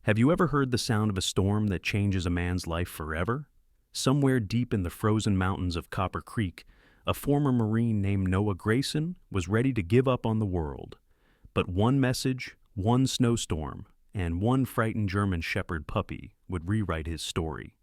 Have you ever heard the sound of a storm that changes a man's life forever? Somewhere deep in the frozen mountains of Copper Creek, a former Marine named Noah Grayson was ready to give up on the world. But one message, one snowstorm, and one frightened German Shepherd puppy would rewrite his story.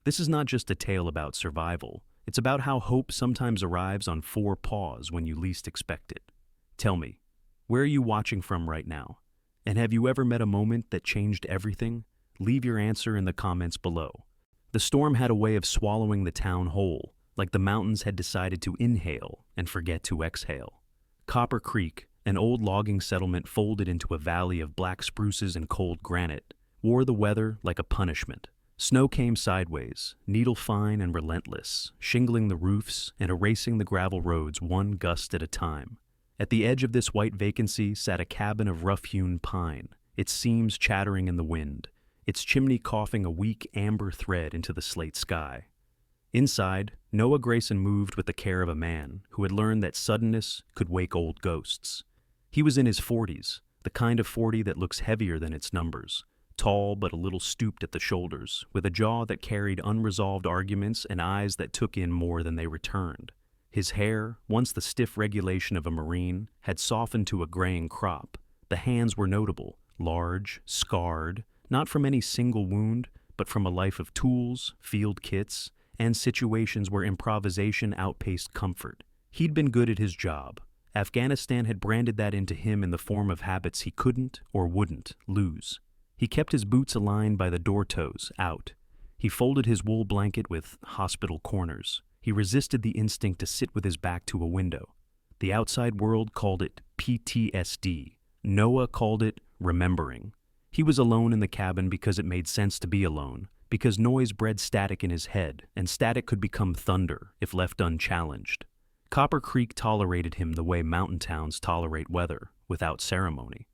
This is not just a tale about survival. It's about how hope sometimes arrives on four paws when you least expect it. Tell me, where are you watching from right now? And have you ever met a moment that changed everything? Leave your answer in the comments below. The storm had a way of swallowing the town whole, like the mountains had decided to inhale and forget to exhale. Copper Creek, an old logging settlement folded into a valley of black spruces and cold granite, wore the weather like a punishment. Snow came sideways, needle-fine and relentless, shingling the roofs and erasing the gravel roads one gust at a time. At the edge of this white vacancy sat a cabin of rough-hewn pine, its seams chattering in the wind, its chimney coughing a weak amber thread into the slate sky. Inside, Noah Grayson moved with the care of a man who had learned that suddenness could wake old ghosts. He was in his 40s, the kind of 40 that looks heavier than its numbers, tall but a little stooped at the shoulders, with a jaw that carried unresolved arguments and eyes that took in more than they returned. His hair, once the stiff regulation of a Marine, had softened to a graying crop. The hands were notable, large, scarred, not from any single wound, but from a life of tools, field kits, and situations where improvisation outpaced comfort. He'd been good at his job. Afghanistan had branded that into him in the form of habits he couldn't or wouldn't lose. He kept his boots aligned by the door toes out. He folded his wool blanket with hospital corners. He resisted the instinct to sit with his back to a window. The outside world called it PTSD. Noah called it remembering. He was alone in the cabin because it made sense to be alone, because noise bred static in his head, and static could become thunder if left unchallenged. Copper Creek tolerated him the way mountain towns tolerate weather, without ceremony.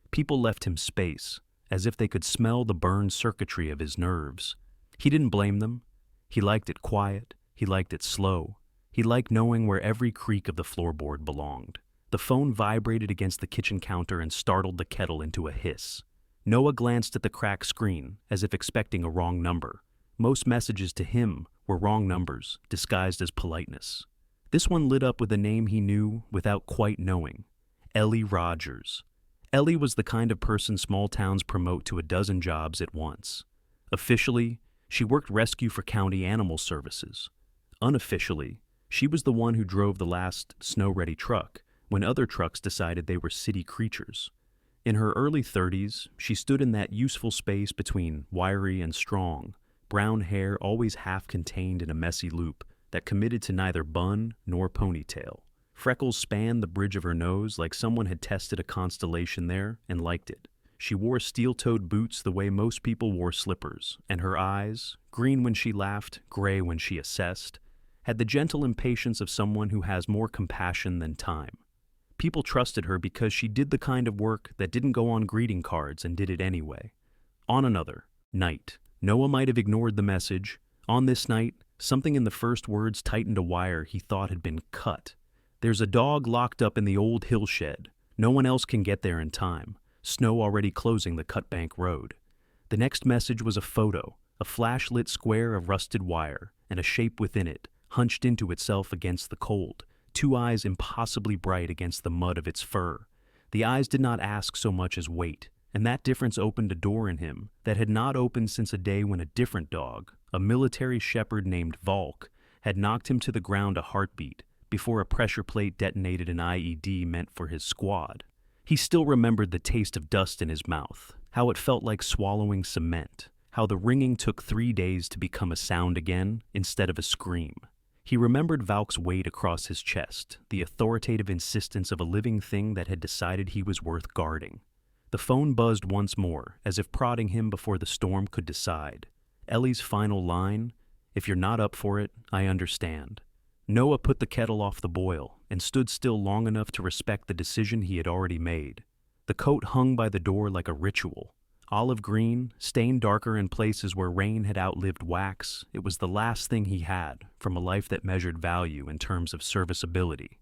People left him space, as if they could smell the burned circuitry of his nerves. He didn't blame them. He liked it quiet. He liked it slow. He liked knowing where every creak of the floorboard belonged. The phone vibrated against the kitchen counter and startled the kettle into a hiss. Noah glanced at the cracked screen, as if expecting a wrong number. Most messages to him were wrong numbers, disguised as politeness. This one lit up with a name he knew without quite knowing. Ellie Rogers. Ellie was the kind of person small towns promote to a dozen jobs at once. Officially, she worked rescue for county animal services. Unofficially, she was the one who drove the last snow-ready truck when other trucks decided they were city creatures. In her early 30s, she stood in that useful space between wiry and strong, brown hair always half-contained in a messy loop that committed to neither bun nor ponytail. Freckles spanned the bridge of her nose like someone had tested a constellation there and liked it. She wore steel-toed boots the way most people wore slippers, and her eyes, green when she laughed, gray when she assessed, had the gentle impatience of someone who has more compassion than time. People trusted her because she did the kind of work that didn't go on greeting cards and did it anyway. On another night, Noah might have ignored the message. On this night, something in the first words tightened a wire he thought had been cut. There's a dog locked up in the old hill shed. No one else can get there in time. Snow already closing the Cutbank Road. The next message was a photo, a flash-lit square of rusted wire, and a shape within it, hunched into itself against the cold, two eyes impossibly bright against the mud of its fur. The eyes did not ask so much as wait, and that difference opened a door in him that had not opened since a day when a different dog, a military shepherd named Volk, had knocked him to the ground a heartbeat before a pressure plate detonated an IED meant for his squad. He still remembered the taste of dust in his mouth, how it felt like swallowing cement, how the ringing took 3 days to become a sound again instead of a scream. He remembered Valk's weight across his chest, the authoritative insistence of a living thing that had decided he was worth guarding. The phone buzzed once more, as if prodding him before the storm could decide. Ellie's final line, "If you're not up for it, I understand." Noah put the kettle off the boil and stood still long enough to respect the decision he had already made. The coat hung by the door like a ritual. Olive green, stained darker in places where rain had outlived wax, it was the last thing he had from a life that measured value in terms of serviceability.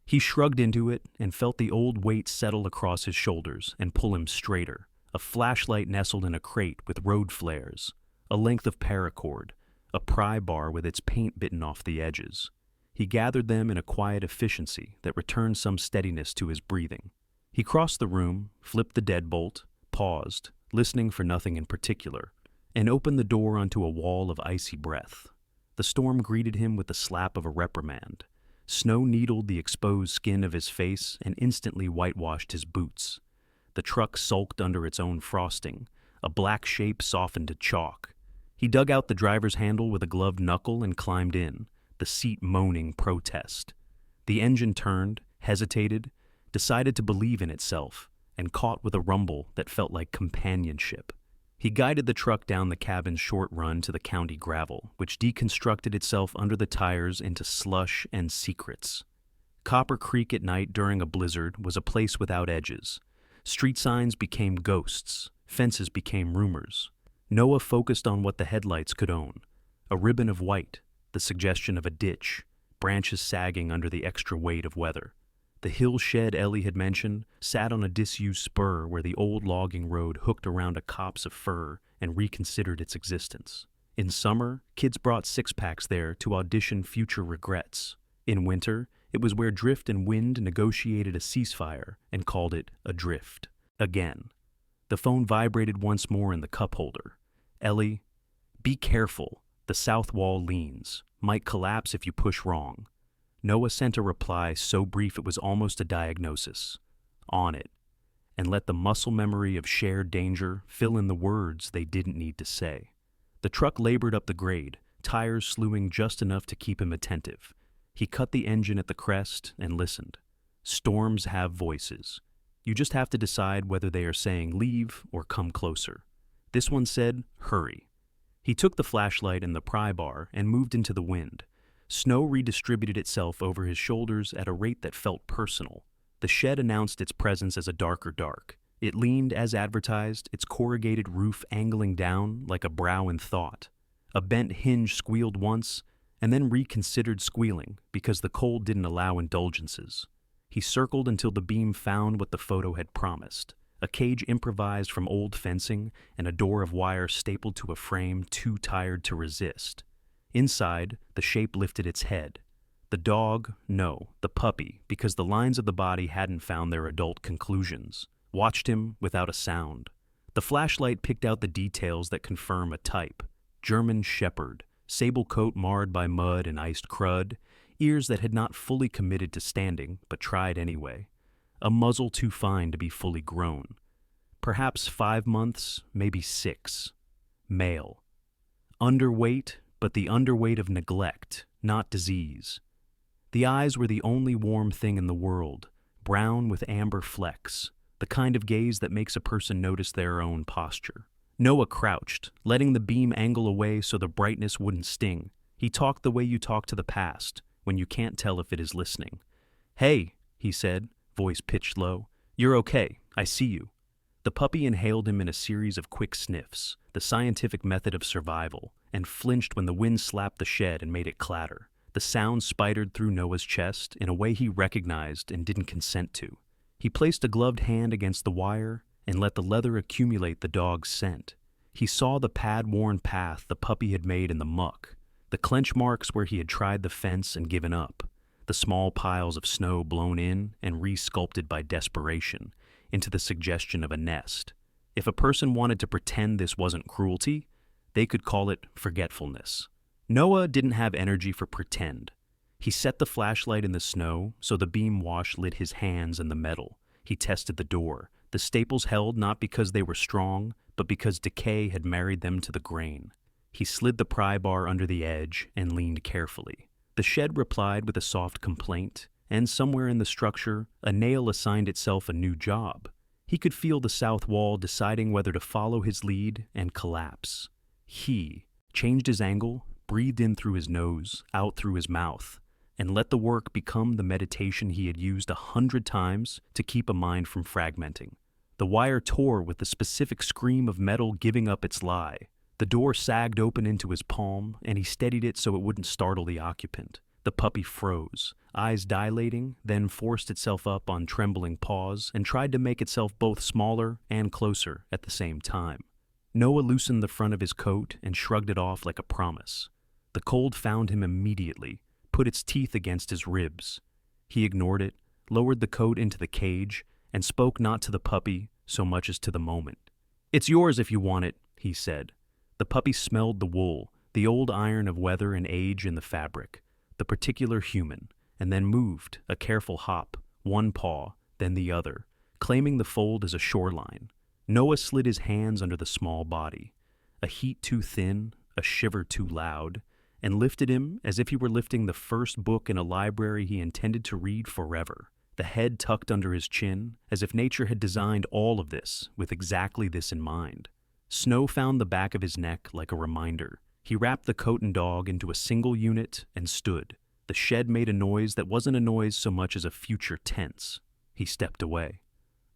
He shrugged into it and felt the old weight settle across his shoulders and pull him straighter, a flashlight nestled in a crate with road flares, a length of paracord, a pry bar with its paint bitten off the edges. He gathered them in a quiet efficiency that returned some steadiness to his breathing. He crossed the room, flipped the deadbolt, paused, listening for nothing in particular, and opened the door onto a wall of icy breath. The storm greeted him with the slap of a reprimand. Snow needled the exposed skin of his face and instantly whitewashed his boots. The truck sulked under its own frosting, a black shape softened to chalk. He dug out the driver's handle with a gloved knuckle and climbed in, the seat moaning protest. The engine turned, hesitated, decided to believe in itself, and caught with a rumble that felt like companionship. He guided the truck down the cabin's short run to the county gravel, which deconstructed itself under the tires into slush and secrets. Copper Creek at night during a blizzard was a place without edges. Street signs became ghosts, fences became rumors. Noah focused on what the headlights could own: a ribbon of white, the suggestion of a ditch, branches sagging under the extra weight of weather. The hill shed Ellie had mentioned sat on a disused spur where the old logging road hooked around a copse of fir and reconsidered its existence. In summer, kids brought six-packs there to audition future regrets. In winter, it was where drift and wind negotiated a ceasefire and called it a drift. Again. The phone vibrated once more in the cup holder. Ellie, be careful. The south wall leans. Might collapse if you push wrong. Noah sent a reply so brief it was almost a diagnosis. On it. And let the muscle memory of shared danger fill in the words they didn't need to say. The truck labored up the grade, tires slewing just enough to keep him attentive. He cut the engine at the crest and listened. Storms have voices. You just have to decide whether they are saying leave or come closer. This one said, hurry. He took the flashlight and the pry bar and moved into the wind. Snow redistributed itself over his shoulders at a rate that felt personal. The shed announced its presence as a darker dark. It leaned as advertised, its corrugated roof angling down like a brow in thought. A bent hinge squealed once, and then reconsidered squealing because the cold didn't allow indulgences. He circled until the beam found what the photo had promised: a cage improvised from old fencing and a door of wire stapled to a frame too tired to resist. Inside, the shape lifted its head. The dog, no, the puppy, because the lines of the body hadn't found their adult conclusions, watched him without a sound. The flashlight picked out the details that confirm a type: German shepherd, sable coat marred by mud and iced crud, ears that had not fully committed to standing but tried anyway, a muzzle too fine to be fully grown. Perhaps 5 months, maybe 6. Male. Underweight, but the underweight of neglect, not disease. The eyes were the only warm thing in the world, brown with amber flecks, the kind of gaze that makes a person notice their own posture. Noah crouched, letting the beam angle away so the brightness wouldn't sting. He talked the way you talk to the past, when you can't tell if it is listening. Hey, he said, voice pitched low. You're okay, I see you. The puppy inhaled him in a series of quick sniffs, the scientific method of survival, and flinched when the wind slapped the shed and made it clatter. The sound spidered through Noah's chest in a way he recognized and didn't consent to. He placed a gloved hand against the wire and let the leather accumulate the dog's scent. He saw the pad-worn path the puppy had made in the muck, the clench marks where he had tried the fence and given up, the small piles of snow blown in and re-sculpted by desperation into the suggestion of a nest. If a person wanted to pretend this wasn't cruelty, they could call it forgetfulness. Noah didn't have energy for pretend. He set the flashlight in the snow so the beam wash lit his hands and the metal. He tested the door. The staples held not because they were strong, but because decay had married them to the grain. He slid the pry bar under the edge and leaned carefully. The shed replied with a soft complaint, and somewhere in the structure, a nail assigned itself a new job. He could feel the south wall deciding whether to follow his lead and collapse. He changed his angle, breathed in through his nose, out through his mouth, and let the work become the meditation he had used 100 times to keep a mind from fragmenting. The wire tore with the specific scream of metal giving up its lie. The door sagged open into his palm, and he steadied it so it wouldn't startle the occupant. The The puppy froze, eyes dilating, then forced itself up on trembling paws and tried to make itself both smaller and closer at the same time. Noah loosened the front of his coat and shrugged it off like a promise. The cold found him immediately, put its teeth against his ribs. He ignored it, lowered the coat into the cage, and spoke not to the puppy so much as to the moment. "It's yours if you want it," he said. The puppy smelled the wool, the old iron of weather and age in the fabric, the particular human, and then moved, a careful hop, one paw, then the other, claiming the fold as a shoreline. Noah slid his hands under the small body, a heat too thin, a shiver too loud, and lifted him as if he were lifting the first book in a library he intended to read forever, the head tucked under his chin, as if nature had designed all of this with exactly this in mind. Snow found the back of his neck like a reminder. He wrapped the coat and dog into a single unit and stood. The shed made a noise that wasn't a noise so much as a future tense. He stepped away.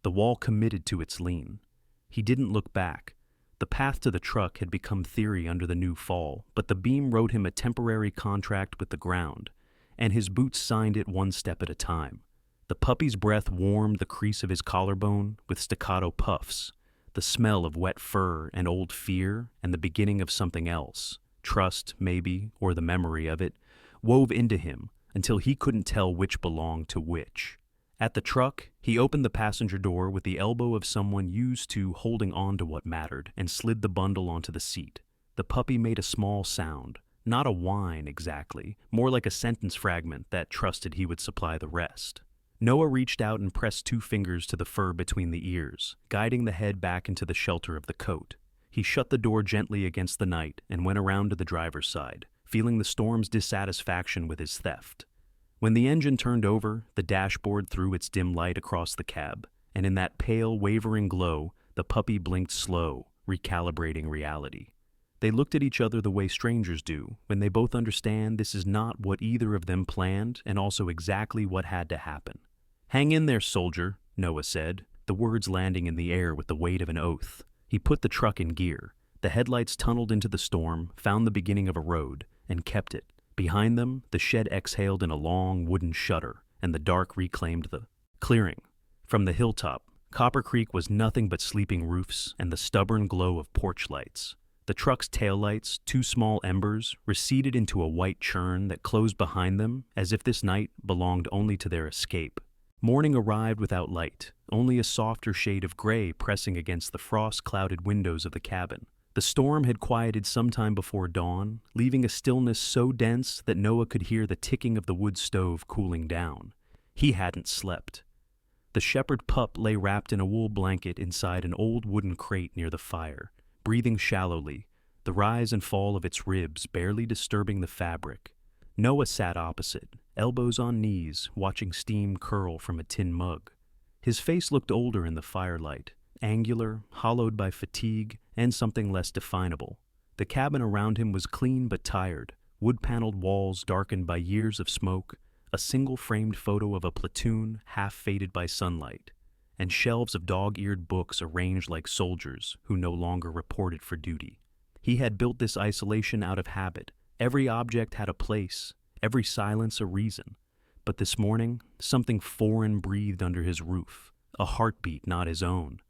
The wall committed to its lean. He didn't look back. The path to the truck had become theory under the new fall, but the beam wrote him a temporary contract with the ground, and his boots signed it one step at a time. The puppy's breath warmed the crease of his collarbone with staccato puffs, the smell of wet fur and old fear and the beginning of something else, trust maybe, or the memory of it, wove into him until he couldn't tell which belonged to which. At the truck, he opened the passenger door with the elbow of someone used to holding on to what mattered and slid the bundle onto the seat. The puppy made a small sound, not a whine exactly, more like a sentence fragment that trusted he would supply the rest. Noah reached out and pressed 2 fingers to the fur between the ears, guiding the head back into the shelter of the coat. He shut the door gently against the night and went around to the driver's side, feeling the storm's dissatisfaction with his theft. When the engine turned over, the dashboard threw its dim light across the cab, and in that pale, wavering glow, the puppy blinked slow, recalibrating reality. They looked at each other the way strangers do, when they both understand this is not what either of them planned and also exactly what had to happen. "Hang in there, soldier," Noah said, the words landing in the air with the weight of an oath. He put the truck in gear. The headlights tunneled into the storm, found the beginning of a road, and kept it. Behind them, the shed exhaled in a long wooden shudder, and the dark reclaimed the clearing. From the hilltop, Copper Creek was nothing but sleeping roofs and the stubborn glow of porch lights. The truck's taillights, 2 small embers, receded into a white churn that closed behind them as if this night belonged only to their escape. Morning arrived without light, only a softer shade of gray pressing against the frost-clouded windows of the cabin. The storm had quieted sometime before dawn, leaving a stillness so dense that Noah could hear the ticking of the wood stove cooling down. He hadn't slept. The shepherd pup lay wrapped in a wool blanket inside an old wooden crate near the fire, breathing shallowly, the rise and fall of its ribs barely disturbing the fabric. Noah sat opposite, elbows on knees, watching steam curl from a tin mug. His face looked older in the firelight, angular, hollowed by fatigue, and something less definable. The cabin around him was clean but tired, wood-paneled walls darkened by years of smoke, a single-framed photo of a platoon half-faded by sunlight, and shelves of dog-eared books arranged like soldiers who no longer reported for duty. He had built this isolation out of habit. Every object had a place, every silence a reason. But this morning, something foreign breathed under his roof, a heartbeat not his own.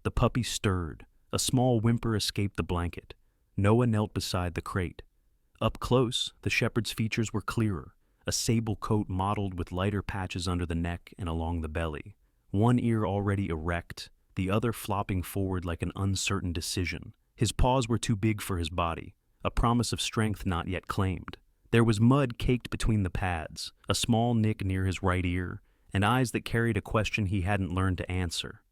The puppy stirred. A small whimper escaped the blanket. Noah knelt beside the crate. Up close, the shepherd's features were clearer, a sable coat mottled with lighter patches under the neck and along the belly. One ear already erect, the other flopping forward like an uncertain decision. His paws were too big for his body, a promise of strength not yet claimed. There was mud caked between the pads, a small nick near his right ear, and eyes that carried a question he hadn't learned to answer.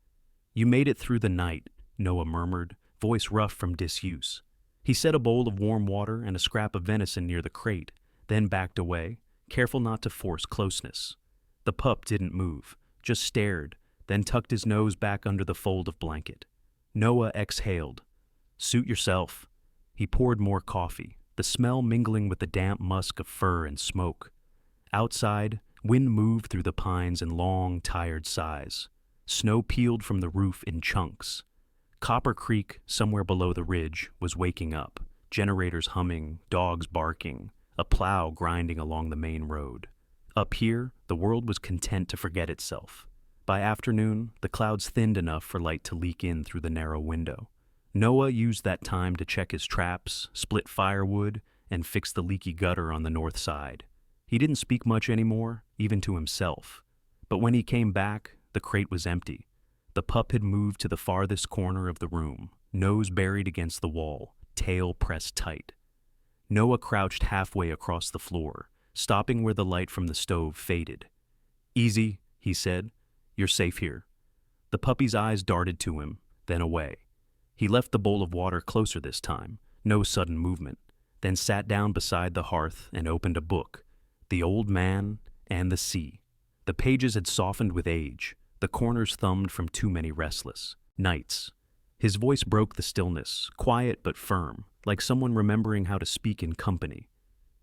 "You made it through the night," Noah murmured, voice rough from disuse. He set a bowl of warm water and a scrap of venison near the crate, then backed away, careful not to force closeness. The pup didn't move, just stared, then tucked his nose back under the fold of blanket. Noah exhaled. "Suit yourself." He poured more coffee, the smell mingling with the damp musk of fur and smoke. Outside, wind moved through the pines in long, tired sighs. Snow peeled from the roof in chunks. Copper Creek, somewhere below the ridge, was waking up, generators humming, dogs barking, a plow grinding along the main road. Up here, the world was content to forget itself. By afternoon, the clouds thinned enough for light to leak in through the narrow window. Noah used that time to check his traps, split firewood, and fix the leaky gutter on the north side. He didn't speak much anymore, even to himself. But when he came back, the crate was empty. The pup had moved to the farthest corner of the room, nose buried against the wall, tail pressed tight. Noah crouched halfway across the floor, stopping where the light from the stove faded. "Easy," he said. "You're safe here." The puppy's eyes darted to him, then away. He left the bowl of water closer this time, no sudden movement, then sat down beside the hearth and opened a book, The Old Man and the Sea. The pages had softened with age, the corners thumbed from too many restless nights. His voice broke the stillness, quiet but firm, like someone remembering how to speak in company.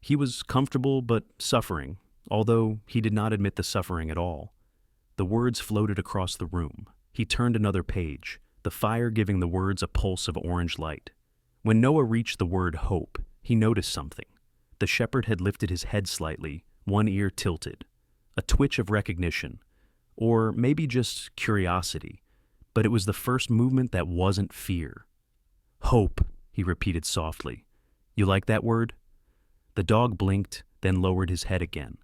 He was comfortable but suffering, although he did not admit the suffering at all. The words floated across the room. He turned another page, the fire giving the words a pulse of orange light. When Noah reached the word hope, he noticed something. The shepherd had lifted his head slightly, one ear tilted. A twitch of recognition, or maybe just curiosity, but it was the first movement that wasn't fear. "Hope," he repeated softly. "You like that word?" The dog blinked, then lowered his head again.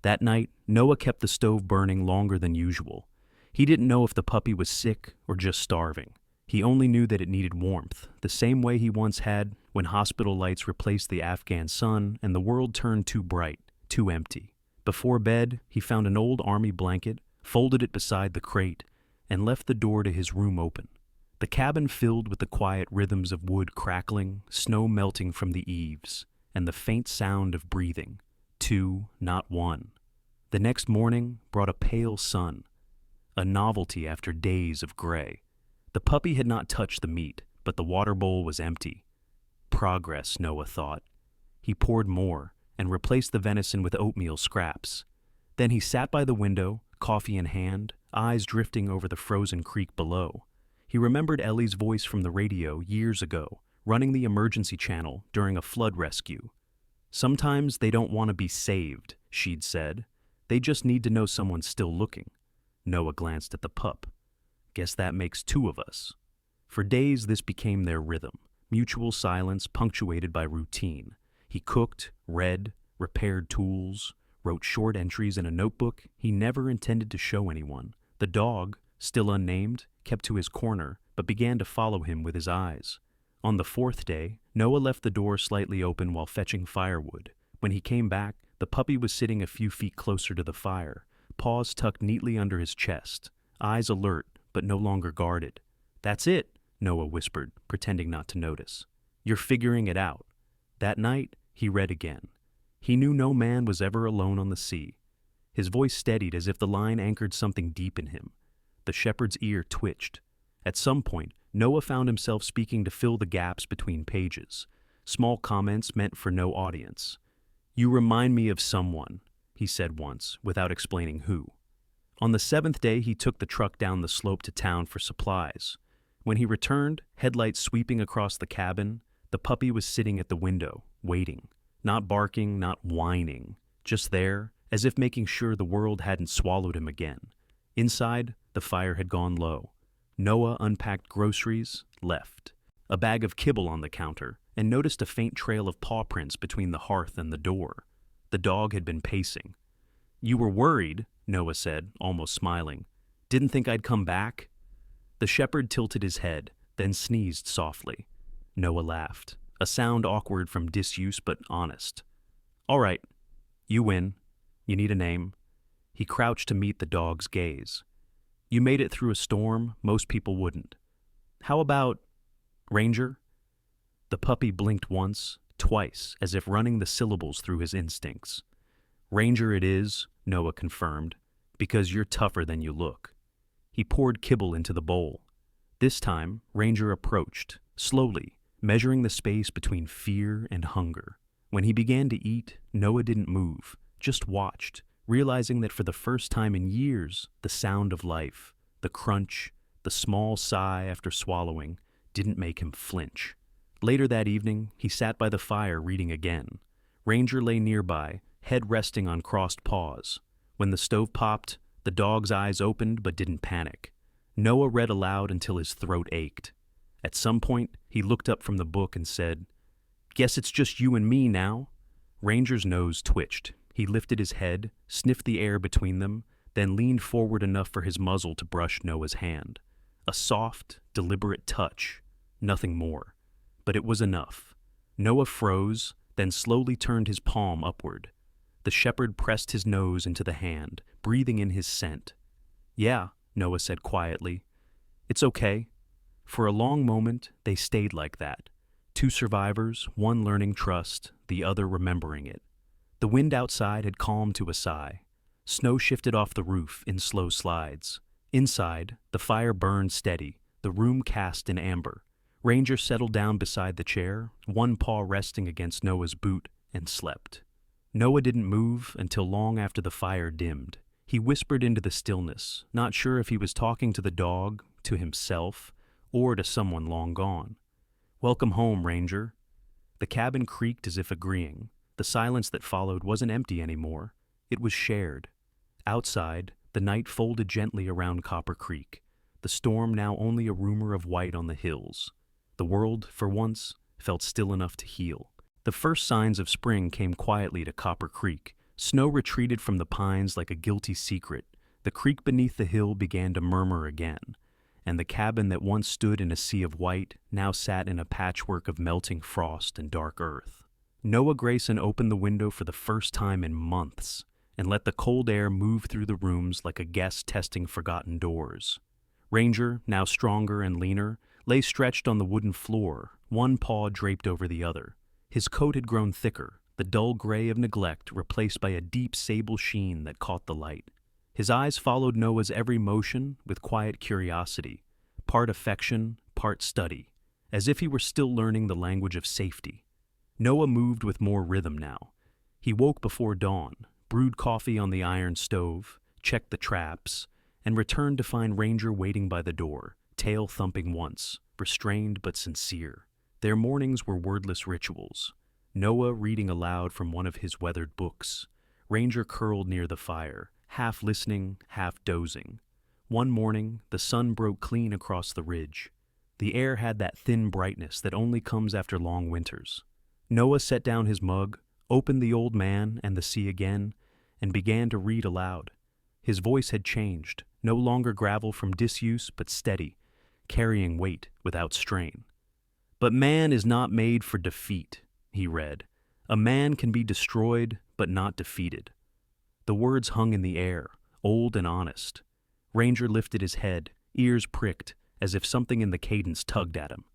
That night, Noah kept the stove burning longer than usual. He didn't know if the puppy was sick or just starving. He only knew that it needed warmth, the same way he once had when hospital lights replaced the Afghan sun and the world turned too bright, too empty. Before bed, he found an old army blanket, folded it beside the crate, and left the door to his room open. The cabin filled with the quiet rhythms of wood crackling, snow melting from the eaves, and the faint sound of breathing. Two, not one. The next morning brought a pale sun, a novelty after days of gray. The puppy had not touched the meat, but the water bowl was empty. Progress, Noah thought. He poured more and replaced the venison with oatmeal scraps. Then he sat by the window, coffee in hand, eyes drifting over the frozen creek below. He remembered Ellie's voice from the radio years ago, running the emergency channel during a flood rescue. "Sometimes they don't want to be saved," she'd said. "They just need to know someone's still looking." Noah glanced at the pup. "Guess that makes two of us." For days this became their rhythm, mutual silence punctuated by routine. He cooked, read, repaired tools, wrote short entries in a notebook he never intended to show anyone. The dog, still unnamed, kept to his corner, but began to follow him with his eyes. On the fourth day, Noah left the door slightly open while fetching firewood. When he came back, the puppy was sitting a few feet closer to the fire, paws tucked neatly under his chest, eyes alert but no longer guarded. "That's it," Noah whispered, pretending not to notice. "You're figuring it out." That night, he read again. He knew no man was ever alone on the sea. His voice steadied as if the line anchored something deep in him. The shepherd's ear twitched. At some point, Noah found himself speaking to fill the gaps between pages, small comments meant for no audience. "You remind me of someone," he said once, without explaining who. On the seventh day, he took the truck down the slope to town for supplies. When he returned, headlights sweeping across the cabin, the puppy was sitting at the window, waiting. Not barking, not whining, just there, as if making sure the world hadn't swallowed him again. Inside, the fire had gone low. Noah unpacked groceries, left. A bag of kibble on the counter, and noticed a faint trail of paw prints between the hearth and the door. The dog had been pacing. "You were worried," Noah said, almost smiling. "Didn't think I'd come back?" The shepherd tilted his head, then sneezed softly. Noah laughed, a sound awkward from disuse but honest. "All right, you win. You need a name." He crouched to meet the dog's gaze. "You made it through a storm most people wouldn't. How about Ranger?" The puppy blinked once, twice, as if running the syllables through his instincts. "Ranger it is," Noah confirmed, "because you're tougher than you look." He poured kibble into the bowl. This time, Ranger approached, slowly, measuring the space between fear and hunger. When he began to eat, Noah didn't move, just watched, realizing that for the first time in years, the sound of life, the crunch, the small sigh after swallowing, didn't make him flinch. Later that evening, he sat by the fire reading again. Ranger lay nearby, head resting on crossed paws. When the stove popped, the dog's eyes opened but didn't panic. Noah read aloud until his throat ached. At some point, he looked up from the book and said, "Guess it's just you and me now." Ranger's nose twitched. He lifted his head, sniffed the air between them, then leaned forward enough for his muzzle to brush Noah's hand. A soft, deliberate touch. Nothing more. But it was enough. Noah froze, then slowly turned his palm upward. The shepherd pressed his nose into the hand, breathing in his scent. "Yeah," Noah said quietly. "It's okay." For a long moment, they stayed like that. Two survivors, one learning trust, the other remembering it. The wind outside had calmed to a sigh. Snow shifted off the roof in slow slides. Inside, the fire burned steady, the room cast in amber. Ranger settled down beside the chair, one paw resting against Noah's boot, and slept. Noah didn't move until long after the fire dimmed. He whispered into the stillness, not sure if he was talking to the dog, to himself, or to someone long gone. "Welcome home, Ranger." The cabin creaked as if agreeing. The silence that followed wasn't empty anymore. It was shared. Outside, the night folded gently around Copper Creek, the storm now only a rumor of white on the hills. The world, for once, felt still enough to heal. The first signs of spring came quietly to Copper Creek. Snow retreated from the pines like a guilty secret. The creek beneath the hill began to murmur again, and the cabin that once stood in a sea of white now sat in a patchwork of melting frost and dark earth. Noah Grayson opened the window for the first time in months and let the cold air move through the rooms like a guest testing forgotten doors. Ranger, now stronger and leaner, lay stretched on the wooden floor, one paw draped over the other. His coat had grown thicker, the dull gray of neglect replaced by a deep sable sheen that caught the light. His eyes followed Noah's every motion with quiet curiosity, part affection, part study, as if he were still learning the language of safety. Noah moved with more rhythm now. He woke before dawn, brewed coffee on the iron stove, checked the traps, and returned to find Ranger waiting by the door, tail thumping once, restrained but sincere. Their mornings were wordless rituals. Noah reading aloud from one of his weathered books. Ranger curled near the fire, half listening, half dozing. One morning, the sun broke clean across the ridge. The air had that thin brightness that only comes after long winters. Noah set down his mug, opened The Old Man and the Sea Again, and began to read aloud. His voice had changed, no longer gravel from disuse, but steady, carrying weight without strain. "But man is not made for defeat," he read. "A man can be destroyed, but not defeated." The words hung in the air, old and honest. Ranger lifted his head, ears pricked, as if something in the cadence tugged at him.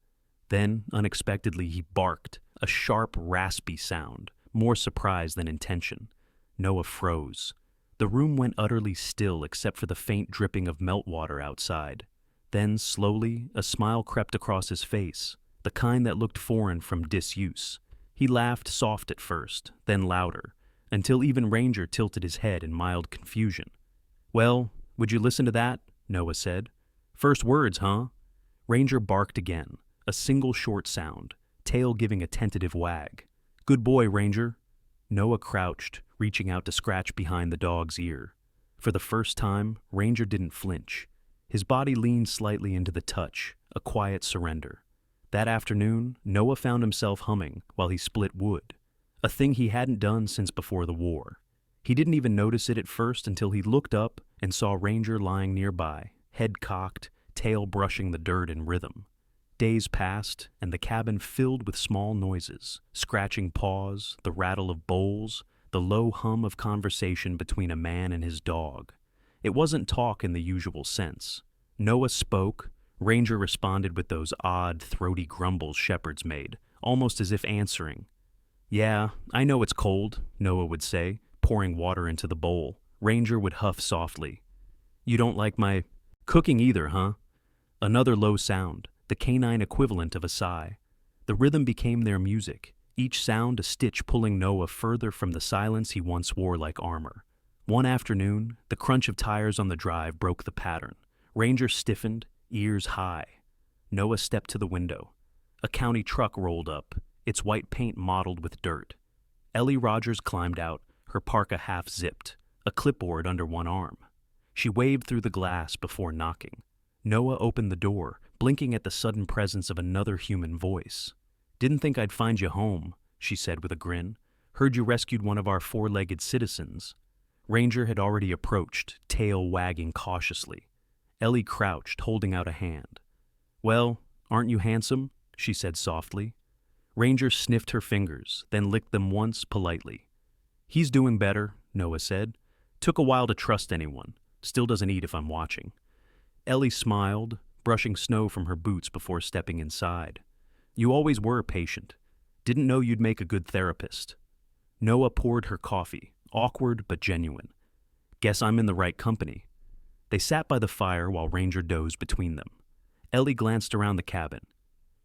Then, unexpectedly, he barked, a sharp, raspy sound, more surprise than intention. Noah froze. The room went utterly still except for the faint dripping of meltwater outside. Then, slowly, a smile crept across his face, the kind that looked foreign from disuse. He laughed soft at first, then louder, until even Ranger tilted his head in mild confusion. "Well, would you listen to that?" Noah said. "First words, huh?" Ranger barked again, a single short sound, tail giving a tentative wag. "Good boy, Ranger." Noah crouched, reaching out to scratch behind the dog's ear. For the first time, Ranger didn't flinch. His body leaned slightly into the touch, a quiet surrender. That afternoon, Noah found himself humming while he split wood, a thing he hadn't done since before the war. He didn't even notice it at first until he looked up and saw Ranger lying nearby, head cocked, tail brushing the dirt in rhythm. Days passed, and the cabin filled with small noises, scratching paws, the rattle of bowls, the low hum of conversation between a man and his dog. It wasn't talk in the usual sense. Noah spoke. Ranger responded with those odd, throaty grumbles shepherds made, almost as if answering. "Yeah, I know it's cold," Noah would say, pouring water into the bowl. Ranger would huff softly. "You don't like my cooking either, huh?" Another low sound, the canine equivalent of a sigh. The rhythm became their music, each sound a stitch pulling Noah further from the silence he once wore like armor. One afternoon, the crunch of tires on the drive broke the pattern. Ranger stiffened, ears high. Noah stepped to the window. A county truck rolled up, its white paint mottled with dirt. Ellie Rogers climbed out, her parka half-zipped, a clipboard under one arm. She waved through the glass before knocking. Noah opened the door, blinking at the sudden presence of another human voice. "Didn't think I'd find you home," she said with a grin. "Heard you rescued one of our four-legged citizens." Ranger had already approached, tail wagging cautiously. Ellie crouched, holding out a hand. "Well, aren't you handsome?" she said softly. Ranger sniffed her fingers, then licked them once politely. "He's doing better," Noah said. "Took a while to trust anyone. Still doesn't eat if I'm watching." Ellie smiled, brushing snow from her boots before stepping inside. "You always were patient. Didn't know you'd make a good therapist." Noah poured her coffee, awkward but genuine. "Guess I'm in the right company." They sat by the fire while Ranger dozed between them. Ellie glanced around the cabin.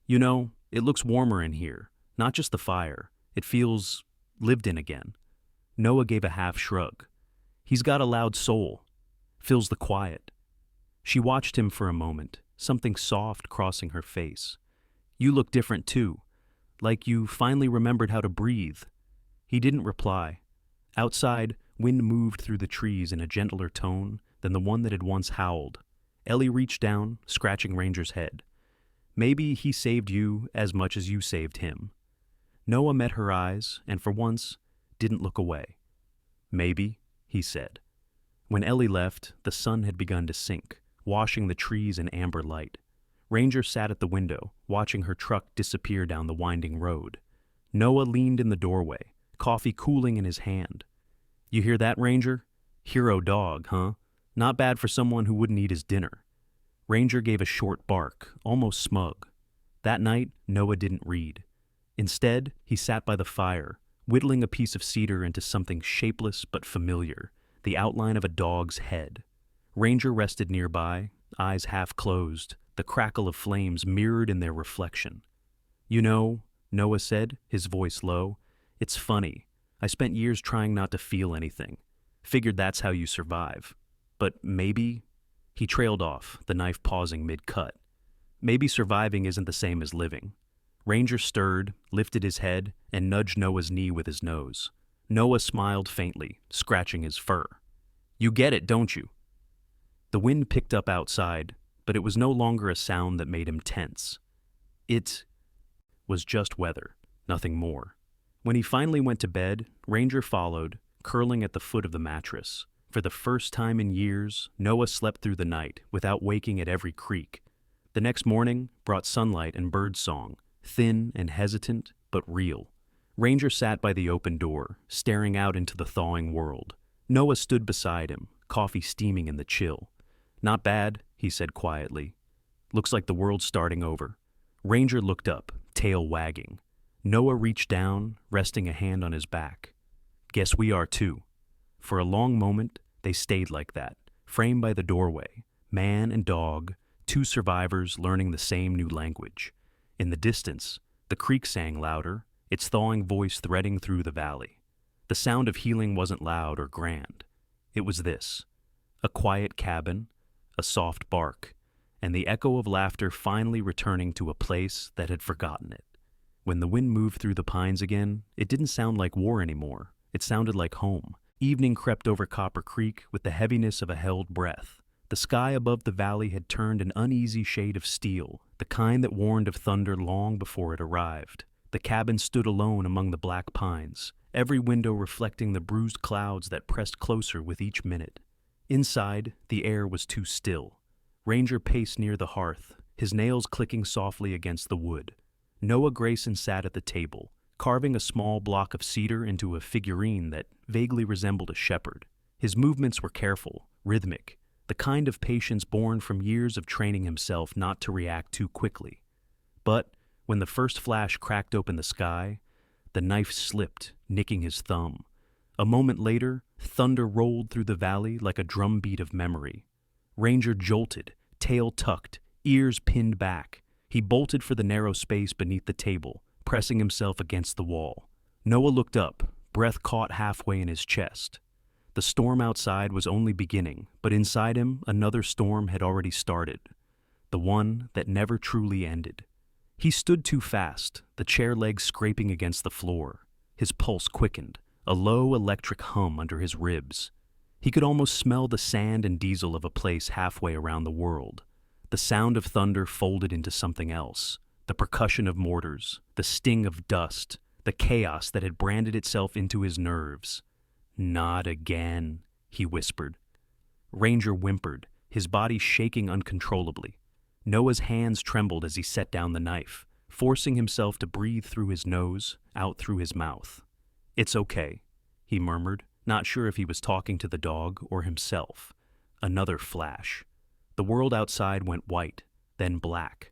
"You know, it looks warmer in here. Not just the fire. It feels lived in again." Noah gave a half shrug. "He's got a loud soul. Fills the quiet." She watched him for a moment, something soft crossing her face. "You look different too, like you finally remembered how to breathe." He didn't reply. Outside, wind moved through the trees in a gentler tone than the one that had once howled. Ellie reached down, scratching Ranger's head. "Maybe he saved you as much as you saved him." Noah met her eyes, and for once, didn't look away. "Maybe," he said. When Ellie left, the sun had begun to sink, washing the trees in amber light. Ranger sat at the window, watching her truck disappear down the winding road. Noah leaned in the doorway, coffee cooling in his hand. "You hear that, Ranger? Hero dog, huh? Not bad for someone who wouldn't eat his dinner." Ranger gave a short bark, almost smug. That night, Noah didn't read. Instead, he sat by the fire, whittling a piece of cedar into something shapeless but familiar, the outline of a dog's head. Ranger rested nearby, eyes half closed, the crackle of flames mirrored in their reflection. "You know," Noah said, his voice low, "it's funny. I spent years trying not to feel anything. Figured that's how you survive. But maybe—" He trailed off, the knife pausing mid-cut. "Maybe surviving isn't the same as living." Ranger stirred, lifted his head, and nudged Noah's knee with his nose. Noah smiled faintly, scratching his fur. "You get it, don't you?" The wind picked up outside, but it was no longer a sound that made him tense. It was just weather, nothing more. When he finally went to bed, Ranger followed, curling at the foot of the mattress. For the first time in years, Noah slept through the night without waking at every creak. The next morning brought sunlight and birdsong, thin and hesitant, but real. Ranger sat by the open door, staring out into the thawing world. Noah stood beside him, coffee steaming in the chill. "Not bad," he said quietly. "Looks like the world's starting over." Ranger looked up, tail wagging. Noah reached down, resting a hand on his back. "Guess we are too." For a long moment, they stayed like that, framed by the doorway, man and dog, two survivors learning the same new language. In the distance, the creek sang louder, its thawing voice threading through the valley. The sound of healing wasn't loud or grand. It was this: a quiet cabin, a soft bark, and the echo of laughter finally returning to a place that had forgotten it. When the wind moved through the pines again, it didn't sound like war anymore. It sounded like home. Evening crept over Copper Creek with the heaviness of a held breath. The sky above the valley had turned an uneasy shade of steel, the kind that warned of thunder long before it arrived. The cabin stood alone among the black pines, every window reflecting the bruised clouds that pressed closer with each minute. Inside, the air was too still. Ranger paced near the hearth, his nails clicking softly against the wood. Noah Grayson sat at the table, carving a small block of cedar into a figurine that vaguely resembled a shepherd. His movements were careful, rhythmic, the kind of patience born from years of training himself not to react too quickly. But when the first flash cracked open the sky, the knife slipped, nicking his thumb. A moment later, thunder rolled through the valley like a drumbeat of memory. Ranger jolted, tail tucked, ears pinned back. He bolted for the narrow space beneath the table, pressing himself against the wall. Noah looked up, breath caught halfway in his chest. The storm outside was only beginning, but inside him another storm had already started, the one that never truly ended. He stood too fast, the chair legs scraping against the floor. His pulse quickened, a low electric hum under his ribs. He could almost smell the sand and diesel of a place halfway around the world. The sound of thunder folded into something else. The percussion of mortars, the sting of dust, the chaos that had branded itself into his nerves. "Not again," he whispered. Ranger whimpered, his body shaking uncontrollably. Noah's hands trembled as he set down the knife, forcing himself to breathe through his nose, out through his mouth. "It's okay," he murmured, not sure if he was talking to the dog or himself. Another flash. The world outside went white, then black.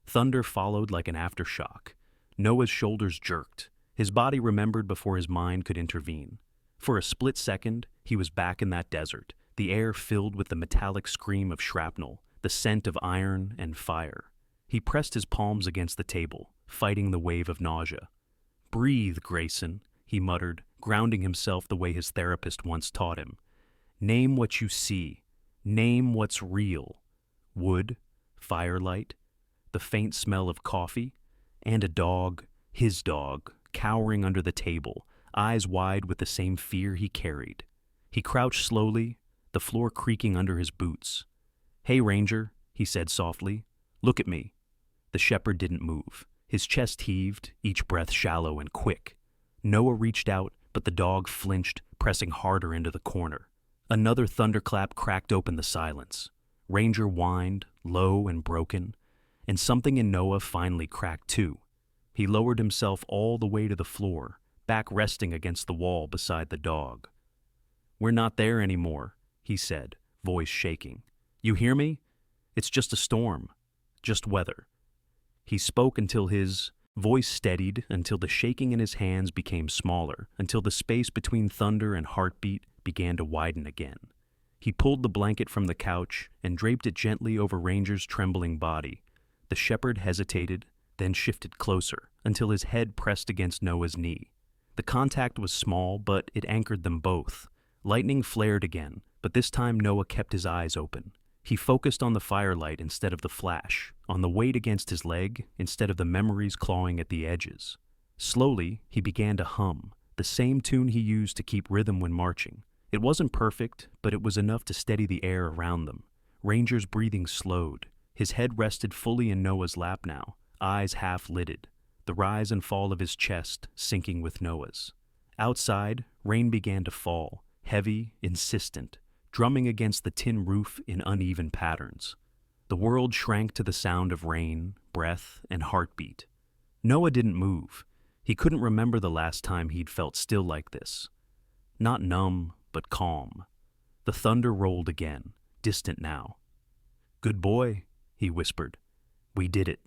Thunder followed like an aftershock. Noah's shoulders jerked. His body remembered before his mind could intervene. For a split second, he was back in that desert, the air filled with the metallic scream of shrapnel, the scent of iron and fire. He pressed his palms against the table, fighting the wave of nausea. "Breathe, Grayson," he muttered, grounding himself the way his therapist once taught him. "Name what you see. Name what's real. Wood, firelight, the faint smell of coffee, and a dog, his dog, cowering under the table, eyes wide with the same fear he carried." He crouched slowly, the floor creaking under his boots. "Hey, Ranger," he said softly. "Look at me." The shepherd didn't move. His chest heaved, each breath shallow and quick. Noah reached out, but the dog flinched, pressing harder into the corner. Another thunderclap cracked open the silence. Ranger whined, low and broken, and something in Noah finally cracked too. He lowered himself all the way to the floor, back resting against the wall beside the dog. "We're not there anymore," he said, voice shaking. "You hear me? It's just a storm. Just weather." He spoke until his voice steadied, until the shaking in his hands became smaller, until the space between thunder and heartbeat began to widen again. He pulled the blanket from the couch and draped it gently over Ranger's trembling body. The shepherd hesitated, then shifted closer, until his head pressed against Noah's knee. The contact was small, but it anchored them both. Lightning flared again, but this time Noah kept his eyes open. He focused on the firelight instead of the flash, on the weight against his leg instead of the memories clawing at the edges. Slowly, he began to hum, the same tune he used to keep rhythm when marching. It wasn't perfect, but it was enough to steady the air around them. Ranger's breathing slowed. His head rested fully in Noah's lap now, eyes half-lidded, the rise and fall of his chest syncing with Noah's. Outside, rain began to fall, heavy, insistent, drumming against the tin roof in uneven patterns. The world shrank to the sound of rain, breath, and heartbeat. Noah didn't move. He couldn't remember the last time he'd felt still like this. Not numb, but calm. The thunder rolled again, distant now. "Good boy," he whispered. "We did it."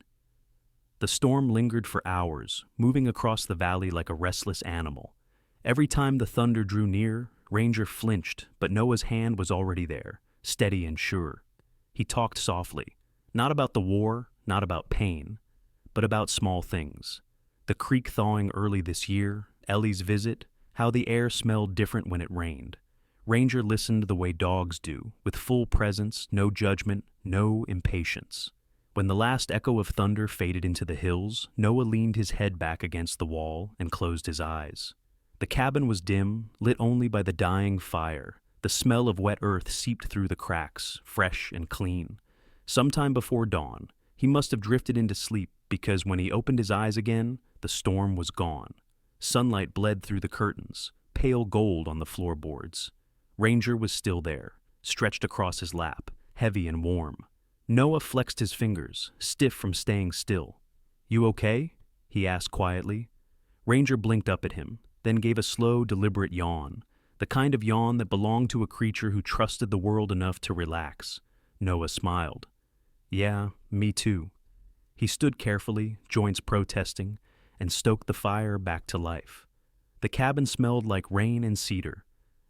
The storm lingered for hours, moving across the valley like a restless animal. Every time the thunder drew near, Ranger flinched, but Noah's hand was already there, steady and sure. He talked softly, not about the war, not about pain, but about small things. The creek thawing early this year, Ellie's visit, how the air smelled different when it rained. Ranger listened the way dogs do, with full presence, no judgment, no impatience. When the last echo of thunder faded into the hills, Noah leaned his head back against the wall and closed his eyes. The cabin was dim, lit only by the dying fire. The smell of wet earth seeped through the cracks, fresh and clean. Sometime before dawn, he must have drifted into sleep because when he opened his eyes again, the storm was gone. Sunlight bled through the curtains, pale gold on the floorboards. Ranger was still there, stretched across his lap, heavy and warm. Noah flexed his fingers, stiff from staying still. "You okay?" he asked quietly. Ranger blinked up at him, then gave a slow, deliberate yawn, the kind of yawn that belonged to a creature who trusted the world enough to relax. Noah smiled. "Yeah, me too." He stood carefully, joints protesting, and stoked the fire back to life. The cabin smelled like rain and cedar.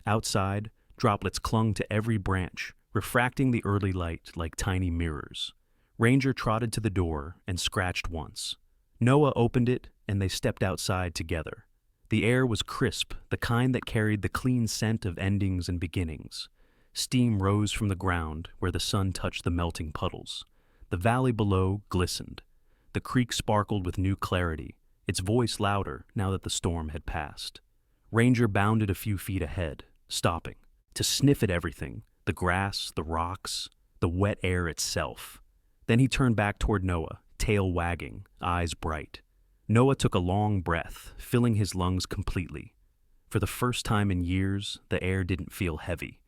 Outside, droplets clung to every branch, refracting the early light like tiny mirrors. Ranger trotted to the door and scratched once. Noah opened it, and they stepped outside together. The air was crisp, the kind that carried the clean scent of endings and beginnings. Steam rose from the ground where the sun touched the melting puddles. The valley below glistened. The creek sparkled with new clarity, its voice louder now that the storm had passed. Ranger bounded a few feet ahead, stopping, to sniff at everything, the grass, the rocks, the wet air itself. Then he turned back toward Noah, tail wagging, eyes bright. Noah took a long breath, filling his lungs completely. For the first time in years, the air didn't feel heavy.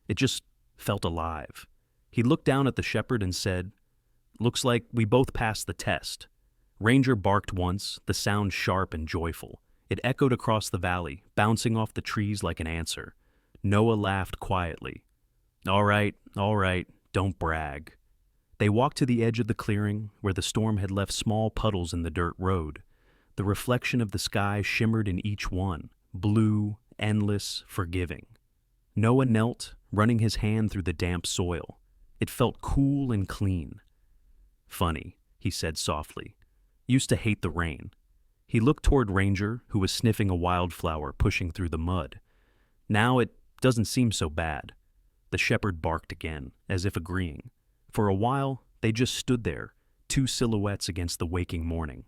It just felt alive. He looked down at the shepherd and said, "Looks like we both passed the test." Ranger barked once, the sound sharp and joyful. It echoed across the valley, bouncing off the trees like an answer. Noah laughed quietly. All right, don't brag." They walked to the edge of the clearing, where the storm had left small puddles in the dirt road. The reflection of the sky shimmered in each one, blue, endless, forgiving. Noah knelt, running his hand through the damp soil. It felt cool and clean. "Funny," he said softly. "Used to hate the rain." He looked toward Ranger, who was sniffing a wildflower pushing through the mud. "Now it doesn't seem so bad." The shepherd barked again, as if agreeing. For a while, they just stood there, two silhouettes against the waking morning.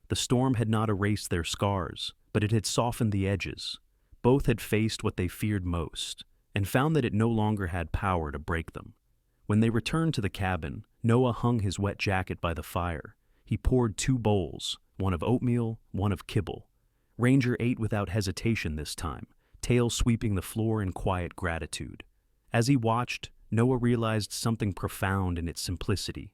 The storm had not erased their scars, but it had softened the edges. Both had faced what they feared most, and found that it no longer had power to break them. When they returned to the cabin, Noah hung his wet jacket by the fire. He poured 2 bowls, one of oatmeal, one of kibble. Ranger ate without hesitation this time, tail sweeping the floor in quiet gratitude. As he watched, Noah realized something profound in its simplicity.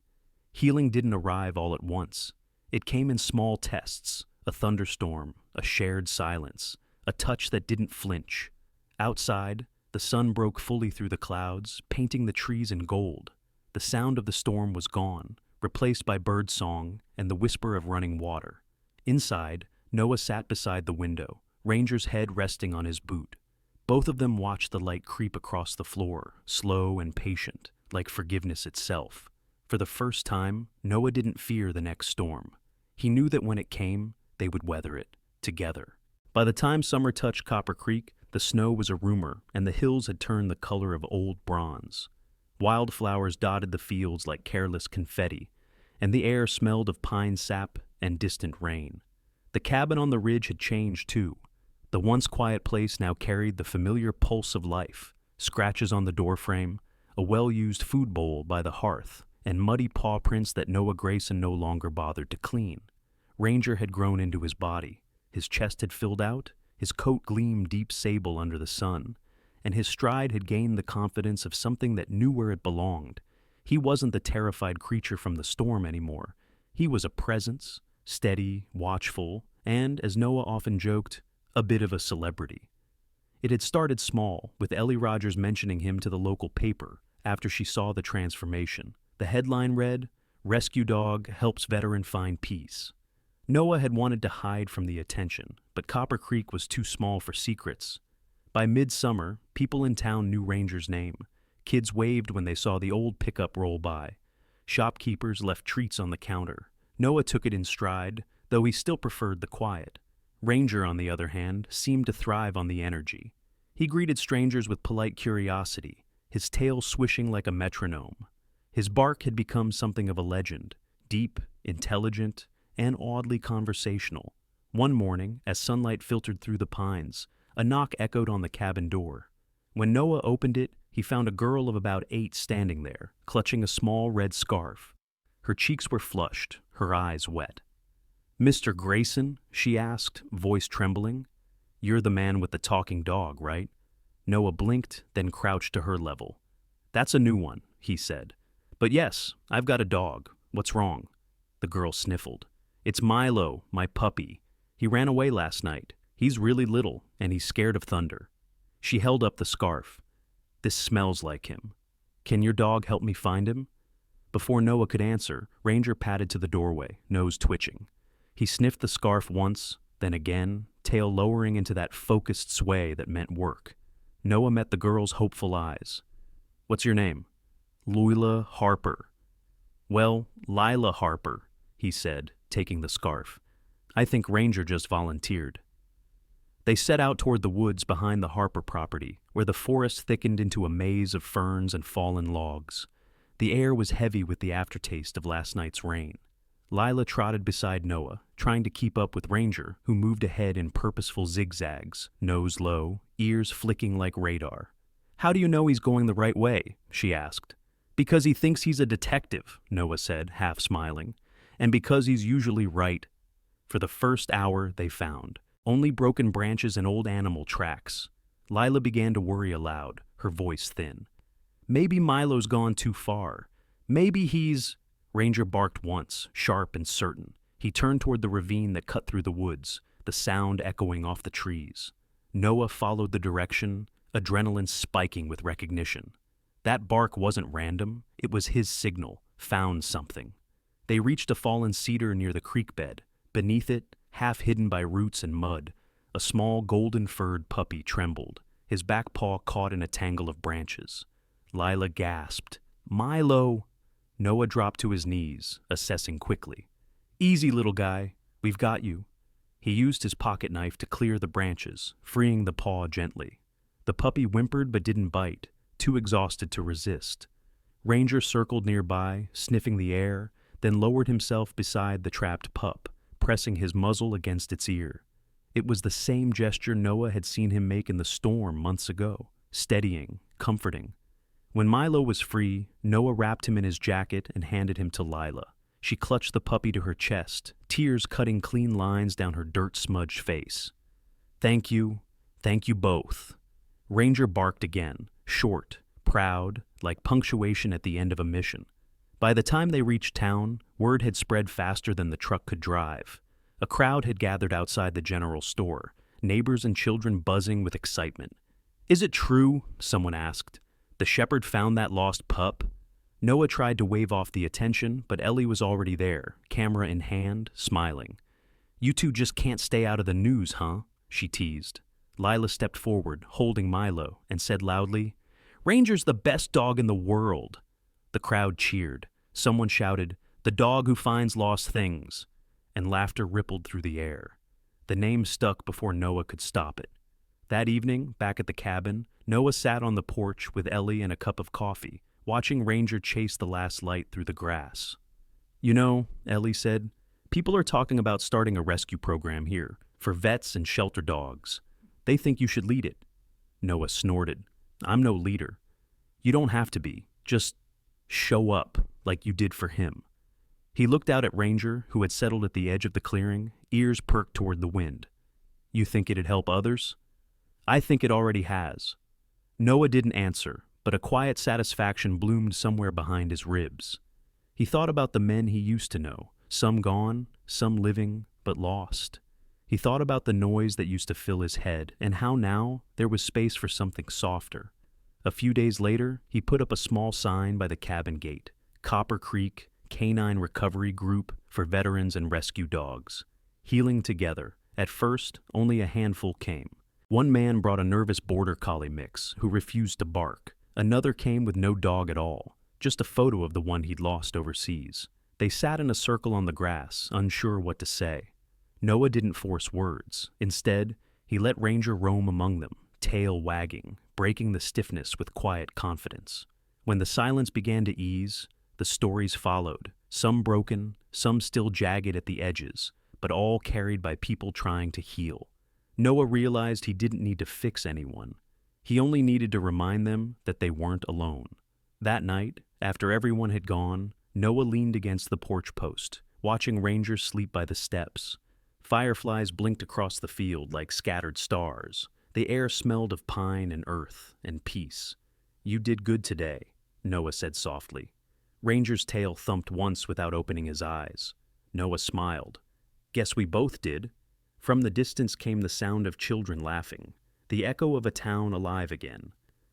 Healing didn't arrive all at once. It came in small tests, a thunderstorm, a shared silence, a touch that didn't flinch. Outside, the sun broke fully through the clouds, painting the trees in gold. The sound of the storm was gone, replaced by bird song and the whisper of running water. Inside, Noah sat beside the window, Ranger's head resting on his boot. Both of them watched the light creep across the floor, slow and patient, like forgiveness itself. For the first time, Noah didn't fear the next storm. He knew that when it came, they would weather it, together. By the time summer touched Copper Creek, the snow was a rumor, and the hills had turned the color of old bronze. Wildflowers dotted the fields like careless confetti, and the air smelled of pine sap and distant rain. The cabin on the ridge had changed too. The once quiet place now carried the familiar pulse of life, scratches on the doorframe, a well-used food bowl by the hearth, and muddy paw prints that Noah Grayson no longer bothered to clean. Ranger had grown into his body. His chest had filled out, his coat gleamed deep sable under the sun, and his stride had gained the confidence of something that knew where it belonged. He wasn't the terrified creature from the storm anymore. He was a presence, steady, watchful, and, as Noah often joked, a bit of a celebrity. It had started small, with Ellie Rogers mentioning him to the local paper after she saw the transformation. The headline read, "Rescue Dog Helps Veteran Find Peace." Noah had wanted to hide from the attention, but Copper Creek was too small for secrets. By midsummer, people in town knew Ranger's name. Kids waved when they saw the old pickup roll by. Shopkeepers left treats on the counter. Noah took it in stride, though he still preferred the quiet. Ranger, on the other hand, seemed to thrive on the energy. He greeted strangers with polite curiosity, his tail swishing like a metronome. His bark had become something of a legend, deep, intelligent, and oddly conversational. One morning, as sunlight filtered through the pines, a knock echoed on the cabin door. When Noah opened it, he found a girl of about 8 standing there, clutching a small red scarf. Her cheeks were flushed, her eyes wet. "Mr. Grayson?" she asked, voice trembling. "You're the man with the talking dog, right?" Noah blinked, then crouched to her level. "That's a new one," he said. "But yes, I've got a dog. What's wrong?" The girl sniffled. "It's Milo, my puppy. He ran away last night. He's really little, and he's scared of thunder." She held up the scarf. "This smells like him. Can your dog help me find him?" Before Noah could answer, Ranger padded to the doorway, nose twitching. He sniffed the scarf once, then again, tail lowering into that focused sway that meant work. Noah met the girl's hopeful eyes. "What's your name?" "Lila Harper." "Well, Lila Harper," he said, taking the scarf. "I think Ranger just volunteered." They set out toward the woods behind the Harper property, where the forest thickened into a maze of ferns and fallen logs. The air was heavy with the aftertaste of last night's rain. Lila trotted beside Noah, trying to keep up with Ranger, who moved ahead in purposeful zigzags, nose low, ears flicking like radar. "How do you know he's going the right way?" she asked. "Because he thinks he's a detective," Noah said, half smiling. "And because he's usually right." For the first hour, they found only broken branches and old animal tracks. Lila began to worry aloud, her voice thin. "Maybe Milo's gone too far. Maybe he's—" Ranger barked once, sharp and certain. He turned toward the ravine that cut through the woods, the sound echoing off the trees. Noah followed the direction, adrenaline spiking with recognition. That bark wasn't random, it was his signal, found something. They reached a fallen cedar near the creek bed. Beneath it, half hidden by roots and mud, a small golden-furred puppy trembled, his back paw caught in a tangle of branches. Lila gasped. "Milo!" Noah dropped to his knees, assessing quickly. "Easy, little guy. We've got you." He used his pocket knife to clear the branches, freeing the paw gently. The puppy whimpered but didn't bite, too exhausted to resist. Ranger circled nearby, sniffing the air, then lowered himself beside the trapped pup, pressing his muzzle against its ear. It was the same gesture Noah had seen him make in the storm months ago, steadying, comforting. When Milo was free, Noah wrapped him in his jacket and handed him to Lila. She clutched the puppy to her chest, tears cutting clean lines down her dirt-smudged face. Thank you both." Ranger barked again, short, proud, like punctuation at the end of a mission. By the time they reached town, word had spread faster than the truck could drive. A crowd had gathered outside the general store, neighbors and children buzzing with excitement. "Is it true?" someone asked. "The shepherd found that lost pup?" Noah tried to wave off the attention, but Ellie was already there, camera in hand, smiling. "You two just can't stay out of the news, huh?" she teased. Lila stepped forward, holding Milo, and said loudly, "Ranger's the best dog in the world." The crowd cheered. Someone shouted, "The dog who finds lost things," and laughter rippled through the air. The name stuck before Noah could stop it. That evening, back at the cabin, Noah sat on the porch with Ellie and a cup of coffee, watching Ranger chase the last light through the grass. "You know," Ellie said, "people are talking about starting a rescue program here for vets and shelter dogs. They think you should lead it." Noah snorted. "I'm no leader." "You don't have to be. Just show up, like you did for him." He looked out at Ranger, who had settled at the edge of the clearing, ears perked toward the wind. "You think it'd help others?" "I think it already has." Noah didn't answer, but a quiet satisfaction bloomed somewhere behind his ribs. He thought about the men he used to know, some gone, some living, but lost. He thought about the noise that used to fill his head, and how now there was space for something softer. A few days later, he put up a small sign by the cabin gate, Copper Creek Canine Recovery Group for Veterans and Rescue Dogs. Healing together. At first, only a handful came. One man brought a nervous border collie mix who refused to bark. Another came with no dog at all, just a photo of the one he'd lost overseas. They sat in a circle on the grass, unsure what to say. Noah didn't force words. Instead, he let Ranger roam among them, tail wagging, breaking the stiffness with quiet confidence. When the silence began to ease, the stories followed, some broken, some still jagged at the edges, but all carried by people trying to heal. Noah realized he didn't need to fix anyone. He only needed to remind them that they weren't alone. That night, after everyone had gone, Noah leaned against the porch post, watching Ranger sleep by the steps. Fireflies blinked across the field like scattered stars. The air smelled of pine and earth and peace. "You did good today," Noah said softly. Ranger's tail thumped once without opening his eyes. Noah smiled. "Guess we both did." From the distance came the sound of children laughing, the echo of a town alive again.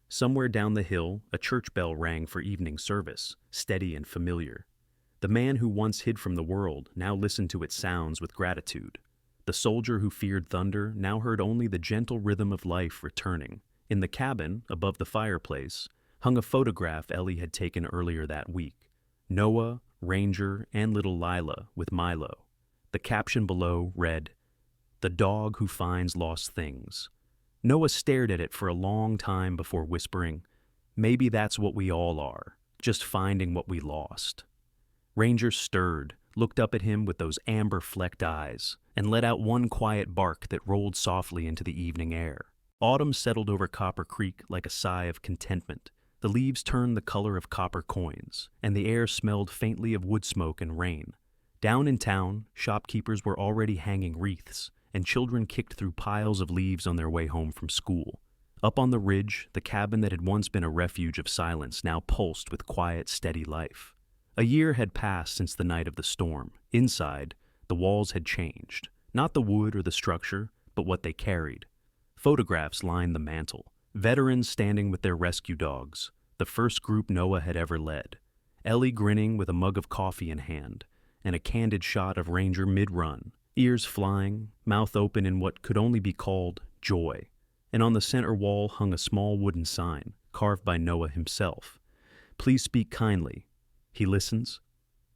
Somewhere down the hill, a church bell rang for evening service, steady and familiar. The man who once hid from the world now listened to its sounds with gratitude. The soldier who feared thunder now heard only the gentle rhythm of life returning. In the cabin, above the fireplace, hung a photograph Ellie had taken earlier that week. Noah, Ranger, and little Lila with Milo. The caption below read, "The dog who finds lost things." Noah stared at it for a long time before whispering, "Maybe that's what we all are, just finding what we lost." Ranger stirred, looked up at him with those amber-flecked eyes, and let out one quiet bark that rolled softly into the evening air. Autumn settled over Copper Creek like a sigh of contentment. The leaves turned the color of copper coins, and the air smelled faintly of wood smoke and rain. Down in town, shopkeepers were already hanging wreaths, and children kicked through piles of leaves on their way home from school. Up on the ridge, the cabin that had once been a refuge of silence now pulsed with quiet, steady life. A year had passed since the night of the storm. Inside, the walls had changed. Not the wood or the structure, but what they carried. Photographs lined the mantel. Veterans standing with their rescue dogs, the first group Noah had ever led. Ellie grinning with a mug of coffee in hand, and a candid shot of Ranger mid-run, ears flying, mouth open in what could only be called joy. And on the center wall hung a small wooden sign, carved by Noah himself. "Please speak kindly. He listens."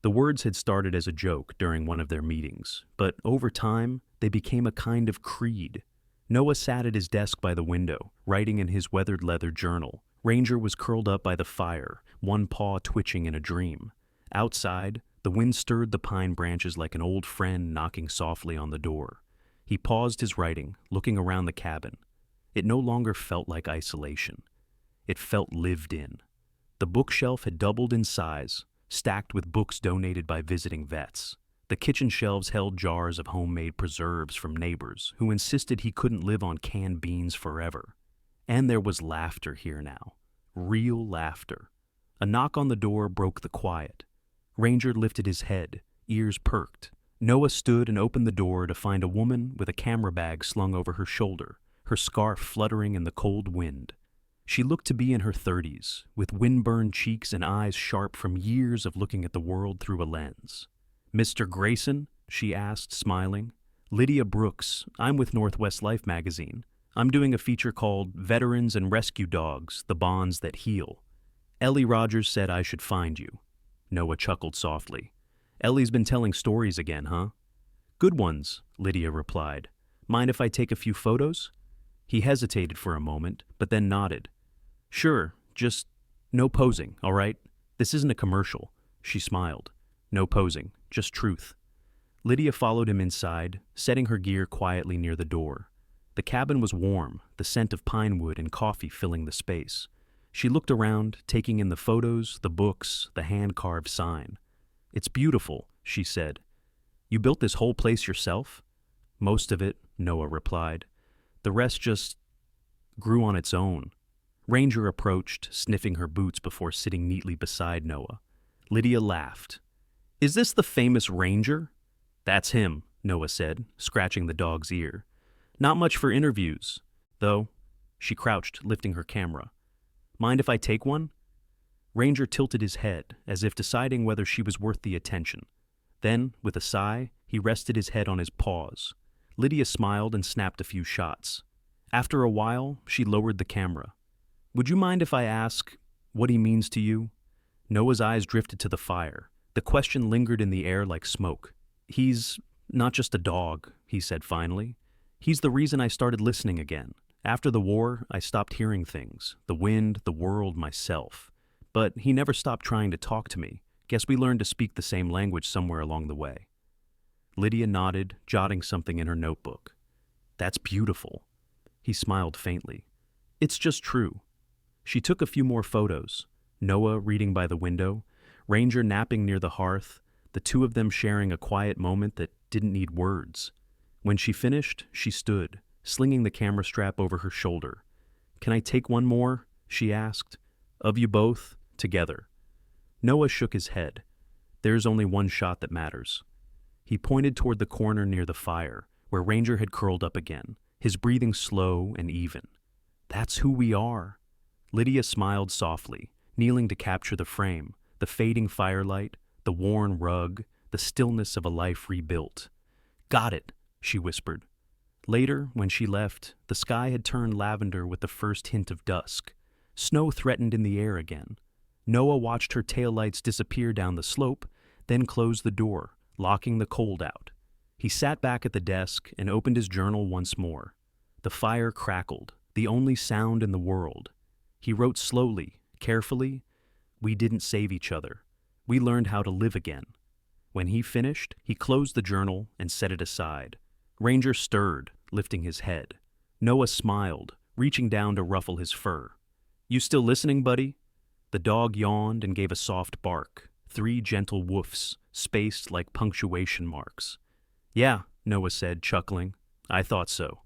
The words had started as a joke during one of their meetings, but over time, they became a kind of creed. Noah sat at his desk by the window, writing in his weathered leather journal. Ranger was curled up by the fire, one paw twitching in a dream. Outside, the wind stirred the pine branches like an old friend knocking softly on the door. He paused his writing, looking around the cabin. It no longer felt like isolation. It felt lived in. The bookshelf had doubled in size, stacked with books donated by visiting vets. The kitchen shelves held jars of homemade preserves from neighbors who insisted he couldn't live on canned beans forever. And there was laughter here now. Real laughter. A knock on the door broke the quiet. Ranger lifted his head, ears perked. Noah stood and opened the door to find a woman with a camera bag slung over her shoulder, her scarf fluttering in the cold wind. She looked to be in her 30s, with wind-burned cheeks and eyes sharp from years of looking at the world through a lens. "Mr. Grayson?" she asked, smiling. "Lydia Brooks. I'm with Northwest Life magazine. I'm doing a feature called Veterans and Rescue Dogs, The Bonds That Heal. Ellie Rogers said I should find you." Noah chuckled softly. "Ellie's been telling stories again, huh?" "Good ones," Lydia replied. "Mind if I take a few photos?" He hesitated for a moment, but then nodded. "Sure, just no posing, all right? This isn't a commercial." She smiled. "No posing, just truth." Lydia followed him inside, setting her gear quietly near the door. The cabin was warm, the scent of pine wood and coffee filling the space. She looked around, taking in the photos, the books, the hand-carved sign. "It's beautiful," she said. "You built this whole place yourself?" "Most of it," Noah replied. "The rest just grew on its own." Ranger approached, sniffing her boots before sitting neatly beside Noah. Lydia laughed. "Is this the famous Ranger?" "That's him," Noah said, scratching the dog's ear. "Not much for interviews, though." She crouched, lifting her camera. "Mind if I take one?" Ranger tilted his head, as if deciding whether she was worth the attention. Then, with a sigh, he rested his head on his paws. Lydia smiled and snapped a few shots. After a while, she lowered the camera. "Would you mind if I ask what he means to you?" Noah's eyes drifted to the fire. The question lingered in the air like smoke. "He's not just a dog," he said finally. "He's the reason I started listening again. After the war, I stopped hearing things, the wind, the world, myself. But he never stopped trying to talk to me. Guess we learned to speak the same language somewhere along the way." Lydia nodded, jotting something in her notebook. "That's beautiful." He smiled faintly. "It's just true." She took a few more photos. Noah reading by the window, Ranger napping near the hearth, the two of them sharing a quiet moment that didn't need words. When she finished, she stood, slinging the camera strap over her shoulder. "Can I take one more?" she asked. "Of you both, together." Noah shook his head. "There's only one shot that matters." He pointed toward the corner near the fire, where Ranger had curled up again, his breathing slow and even. "That's who we are." Lydia smiled softly, kneeling to capture the frame, the fading firelight, the worn rug, the stillness of a life rebuilt. "Got it," she whispered. Later, when she left, the sky had turned lavender with the first hint of dusk. Snow threatened in the air again. Noah watched her taillights disappear down the slope, then closed the door, locking the cold out. He sat back at the desk and opened his journal once more. The fire crackled, the only sound in the world. He wrote slowly, carefully. "We didn't save each other. We learned how to live again. When he finished, he closed the journal and set it aside. Ranger stirred, lifting his head. Noah smiled, reaching down to ruffle his fur. "You still listening, buddy?" The dog yawned and gave a soft bark, 3 gentle woofs, spaced like punctuation marks. "Yeah," Noah said, chuckling. "I thought so."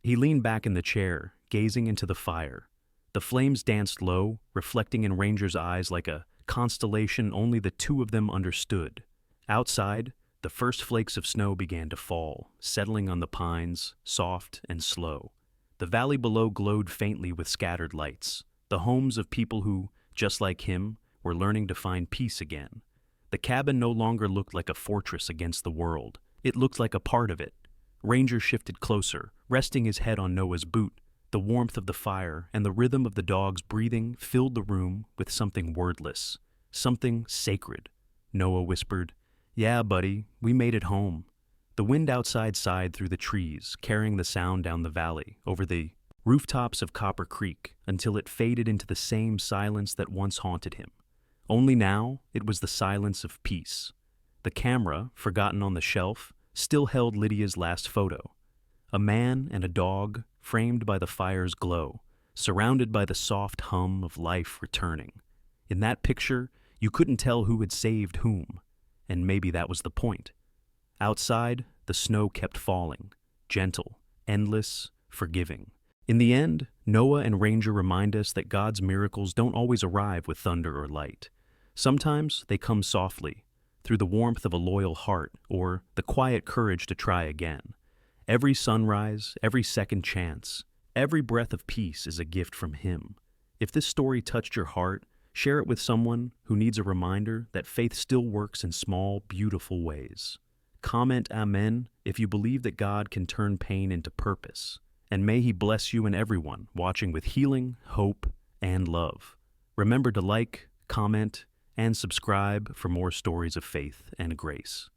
He leaned back in the chair, gazing into the fire. The flames danced low, reflecting in Ranger's eyes like a constellation only the two of them understood. Outside, the first flakes of snow began to fall, settling on the pines, soft and slow. The valley below glowed faintly with scattered lights, the homes of people who, just like him, were learning to find peace again. The cabin no longer looked like a fortress against the world. It looked like a part of it. Ranger shifted closer, resting his head on Noah's boot. The warmth of the fire and the rhythm of the dog's breathing filled the room with something wordless, something sacred. Noah whispered, "Yeah, buddy, we made it home." The wind outside sighed through the trees, carrying the sound down the valley, over the rooftops of Copper Creek, until it faded into the same silence that once haunted him. Only now, it was the silence of peace. The camera, forgotten on the shelf, still held Lydia's last photo. A man and a dog, framed by the fire's glow, surrounded by the soft hum of life returning. In that picture, you couldn't tell who had saved whom, and maybe that was the point. Outside, the snow kept falling, gentle, endless, forgiving. In the end, Noah and Ranger remind us that God's miracles don't always arrive with thunder or light. Sometimes they come softly, through the warmth of a loyal heart or the quiet courage to try again. Every sunrise, every second chance, every breath of peace is a gift from Him. If this story touched your heart, share it with someone who needs a reminder that faith still works in small, beautiful ways. Comment Amen if you believe that God can turn pain into purpose. And may He bless you and everyone watching with healing, hope, and love. Remember to like, comment, and subscribe for more stories of faith and grace.